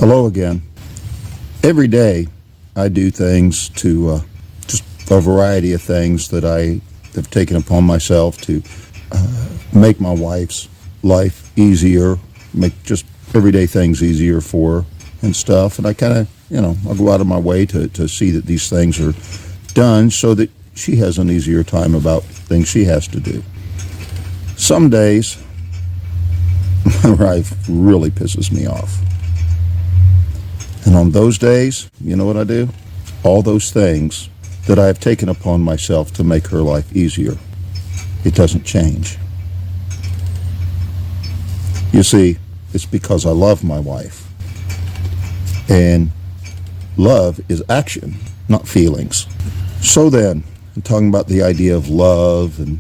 Hello again. Every day I do things to, just a variety of things that I have taken upon myself to make my wife's life easier, make just everyday things easier for her and stuff. And I kind of, I'll go out of my way to see that these things are done so that she has an easier time about things she has to do. Some days my wife really pisses me off. And on those days, you know what I do? All those things that I have taken upon myself to make her life easier, it doesn't change. You see, it's because I love my wife. And love is action, not feelings. So then, in talking about the idea of love and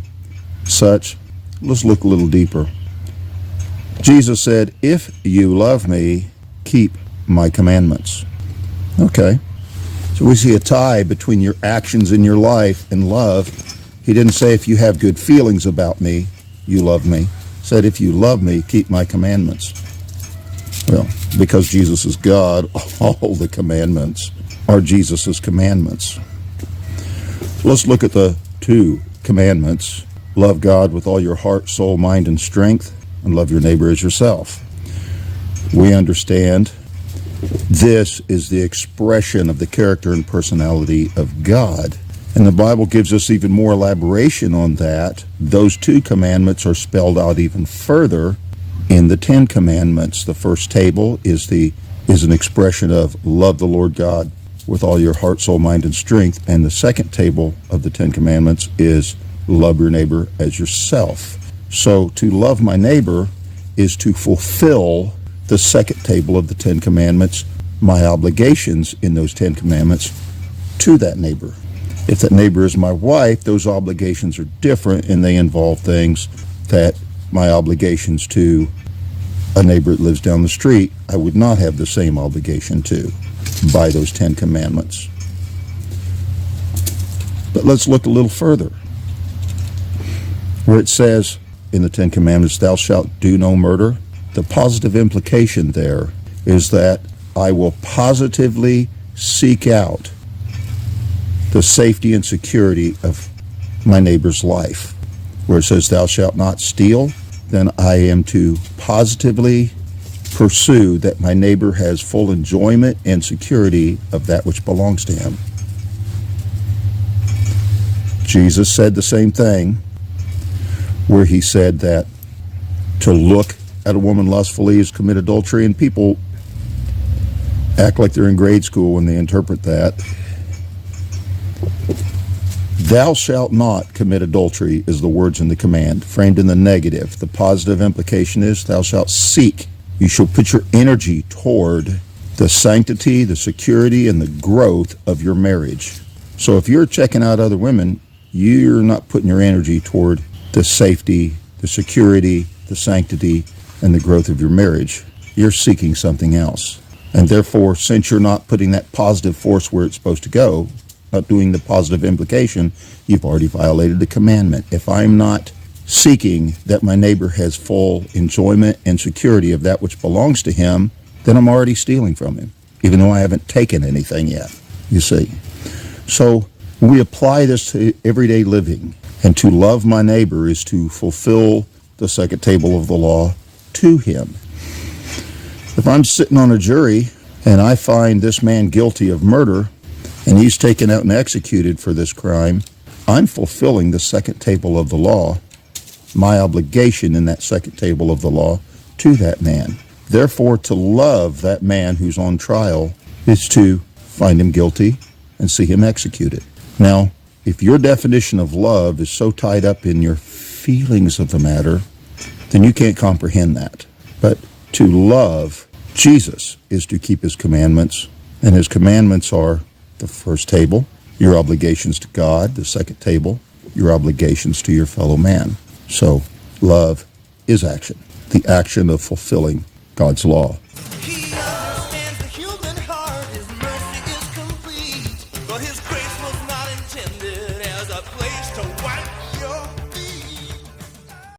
such, let's look a little deeper. Jesus said, "If you love me, keep my commandments." Okay. So we see a tie between your actions in your life and love. He didn't say, if you have good feelings about me, you love me. He said, if you love me, keep my commandments. Well, because Jesus is God, all the commandments are Jesus' commandments. Let's look at the two commandments. Love God with all your heart, soul, mind, and strength, and love your neighbor as yourself. We understand this is the expression of the character and personality of God. And the Bible gives us even more elaboration on that. Those two commandments are spelled out even further in the Ten Commandments. The first table is an expression of love the Lord God with all your heart, soul, mind, and strength. And the second table of the Ten Commandments is love your neighbor as yourself. So to love my neighbor is to fulfill the second table of the Ten Commandments, my obligations in those Ten Commandments to that neighbor. If that neighbor is my wife, those obligations are different, and they involve things that my obligations to a neighbor that lives down the street, I would not have the same obligation to by those Ten Commandments. But let's look a little further, where it says in the Ten Commandments, thou shalt do no murder. The positive implication there is that I will positively seek out the safety and security of my neighbor's life. Where it says, thou shalt not steal, then I am to positively pursue that my neighbor has full enjoyment and security of that which belongs to him. Jesus said the same thing, where he said that to look at a woman lustfully is commit adultery, and people act like they're in grade school when they interpret that. Thou shalt not commit adultery is the words in the command, framed in the negative. The positive implication is thou shalt seek. You shall put your energy toward the sanctity, the security, and the growth of your marriage. So if you're checking out other women, you're not putting your energy toward the safety, the security, the sanctity, and the growth of your marriage. You're seeking something else. And therefore, since you're not putting that positive force where it's supposed to go, not doing the positive implication, you've already violated the commandment. If I'm not seeking that my neighbor has full enjoyment and security of that which belongs to him, then I'm already stealing from him, even though I haven't taken anything yet, you see. So we apply this to everyday living. And to love my neighbor is to fulfill the second table of the law to him. If I'm sitting on a jury and I find this man guilty of murder and he's taken out and executed for this crime, I'm fulfilling the second table of the law, my obligation in that second table of the law to that man. Therefore, to love that man who's on trial is to find him guilty and see him executed. Now, if your definition of love is so tied up in your feelings of the matter, then you can't comprehend that. But to love Jesus is to keep his commandments, and his commandments are the first table, your obligations to God; the second table, your obligations to your fellow man. So love is action, the action of fulfilling God's law.